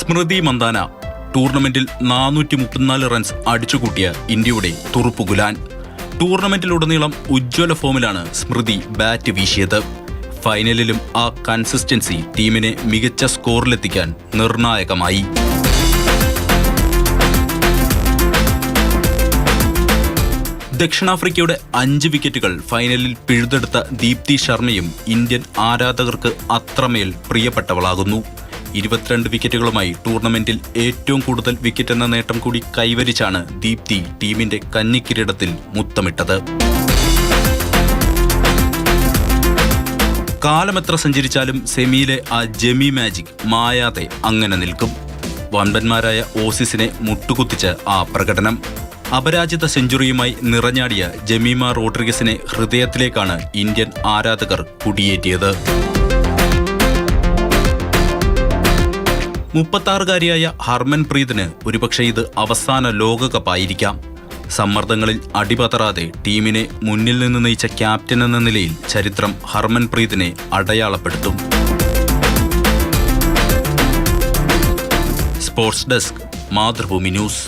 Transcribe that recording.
സ്മൃതി മന്ദാന ടൂർണമെന്റിൽ 434 റൺസ് അടിച്ചുകൂട്ടിയ ഇന്ത്യയുടെ തുറുപ്പുകുലാൻ. ടൂർണമെന്റിലുടനീളം ഉജ്ജ്വല ഫോമിലാണ് സ്മൃതി ബാറ്റ് വീശിയത്. ഫൈനലിലും ആ കൺസിസ്റ്റൻസി ടീമിനെ മികച്ച സ്കോറിലെത്തിക്കാൻ നിർണായകമായി. ദക്ഷിണാഫ്രിക്കയുടെ 5 വിക്കറ്റുകൾ ഫൈനലിൽ പിഴുതെടുത്ത ദീപ്തി ശർമ്മയും ഇന്ത്യൻ ആരാധകർക്ക് അത്രമേൽ പ്രിയപ്പെട്ടവളാകുന്നു. 22 വിക്കറ്റുകളുമായി ടൂർണമെന്റിൽ ഏറ്റവും കൂടുതൽ വിക്കറ്റ് എന്ന നേട്ടം കൂടി കൈവരിച്ചാണ് ദീപ്തി ടീമിന്റെ കന്നിക്കിരീടത്തിൽ മുത്തമിട്ടത്. കാലമെത്ര സഞ്ചരിച്ചാലും സെമിയിലെ ആ ജെമി മാജിക് മായാതെ അങ്ങനെ നിൽക്കും. വമ്പന്മാരായ ഓസീസിനെ മുട്ടുകുത്തിച്ച ആ പ്രകടനം, അപരാജിത സെഞ്ചുറിയുമായി നിറഞ്ഞാടിയ ജമീമ റോഡ്രിഗസിനെ ഹൃദയത്തിലേക്കാണ് ഇന്ത്യൻ ആരാധകർ കുടിയേറ്റിയത്. 36-കാരിയായ ഹർമൻപ്രീതിന് ഒരുപക്ഷെ ഇത് അവസാന ലോകകപ്പായിരിക്കാം. സമ്മർദ്ദങ്ങളിൽ അടിപതറാതെ ടീമിനെ മുന്നിൽ നിന്ന് നയിച്ച ക്യാപ്റ്റൻ എന്ന നിലയിൽ ചരിത്രം ഹർമൻപ്രീതിനെ അടയാളപ്പെടുത്തും. Sports desk, Mathrubhumi news.